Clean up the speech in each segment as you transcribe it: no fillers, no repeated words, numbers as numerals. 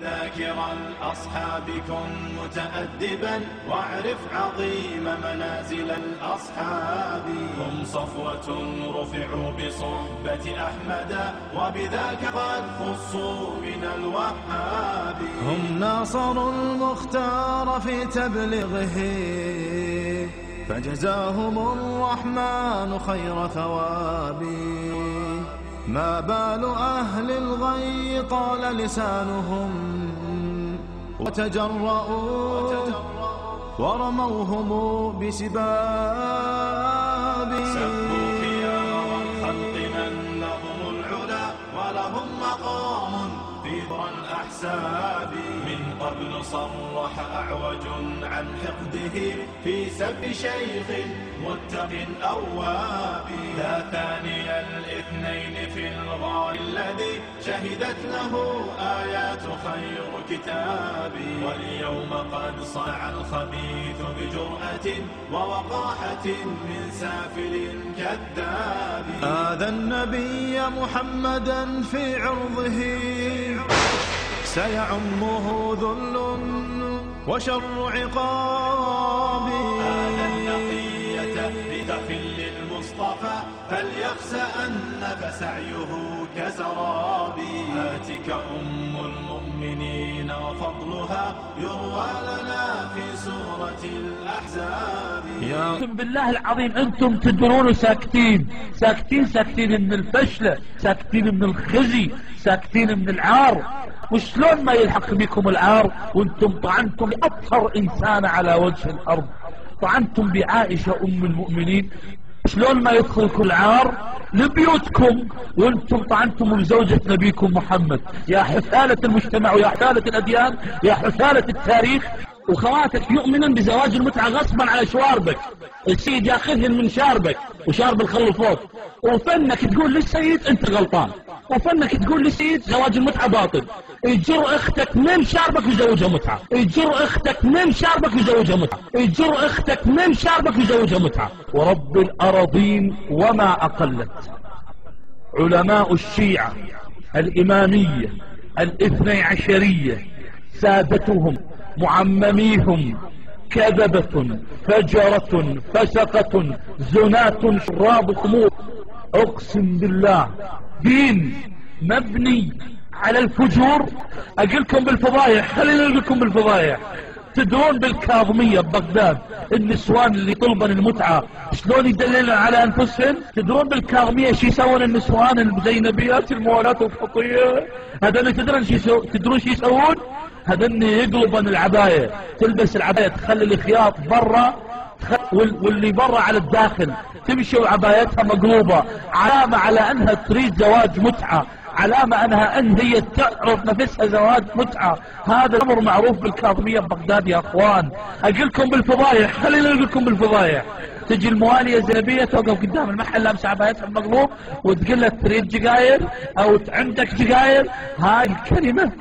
ذاكر الأصحاب كن متأدبا واعرف عظيم منازل الأصحاب. هم صفوة رفعوا بصحبة أحمد وبذاك قد خصوا من الوهاب. هم ناصروا المختار في تبليغه فجزاهم الرحمن خير ثواب. ما بال أهل الغي طال لسانهم وتجرؤوا ورموهم بسباب. سبوا خيار الخلق من لهم العلا ولهم مقام في ذرى الأحساب. من قبل صرح أعوج عن حقده في سب شيخ متق أواب. لا ثاني الاثنين في الغار الذي شهدت له آيات خير كتاب. واليوم قد صنع الخبيث بجرأة ووقاحة من سافل كذاب. آذى النبي محمدا في عرضه سيعمه ذل وشر عقاب. آذى النقية بتخل المصطفى فليخس أن فسعيه كسراب. هاتك أم المؤمنين وفضلها يروى لنا في سورة الأحزاب. أقسم بالله العظيم أنتم تدرون ساكتين من الفشلة، ساكتين من الخزي، ساكتين من العار. وشلون ما يلحق بكم العار وانتم طعنتم بأطهر إنسان على وجه الأرض، طعنتم بعائشة أم المؤمنين. شلون ما يدخلكم العار لبيوتكم وانتم طعنتم بزوجة نبيكم محمد. يا حثالة المجتمع ويا حثالة الأديان يا حثالة التاريخ. وخواتك يؤمنن بزواج المتعة غصبا على شواربك، السيد ياخذهن من شاربك وشارب الخل فوق، وفنك تقول للسيد انت غلطان، وفنك تقول للسيد زواج المتعة باطل. يجر اختك من شاربك ويزوجها متعة، يجر اختك من شاربك ويزوجها متعة، يجر اختك من شاربك ويزوجها متعة. ورب الأراضين وما أقلت. علماء الشيعة الإمامية الاثني عشرية سادتهم معمميهم كذبة فجرة فسقة زناة شراب خمور. اقسم بالله دين مبني على الفجور. اقلكم بالفضايح، خلينا نقلكم بالفضايح. تدرون بالكاظمية ببغداد النسوان اللي طلبن المتعة شلون يدللن على انفسهن؟ تدرون بالكاظمية شي يسوون النسوان الزينبيات الموالات الخطية؟ هذول تدرون شي يسوون؟ هذن يقلبن العباية، تلبس العباية تخلي الخياط برا واللي برا على الداخل، تمشي وعبايتها مقلوبة، علامة على انها تريد زواج متعة، علامة انها هي تعرف نفسها زواج متعة. هذا الامر معروف بالكاظمية ببغداد يا اخوان. اقلكم بالفضايح، خلينا نقلكم بالفضايح. تجي الموالية الزنبية توقف قدام المحل لابسة عبايتها المقلوب وتقول لها تريد جقاير او عندك جقاير. هاي الكلمة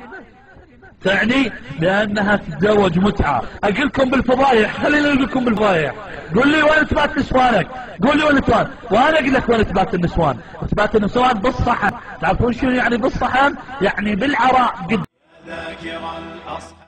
تعني بأنها تتزوج متعة. أقلكم بالفضايح، خلينا نقولكم بالفضايح. قول لي وين تبات نسوانك، قول لي وين تبات، وأنا أقول لك وين تبات النسوان. تبات النسوان بالصحن. تعرفون شنو يعني بالصحن؟ يعني بالعراء. ذاكر الأصحاب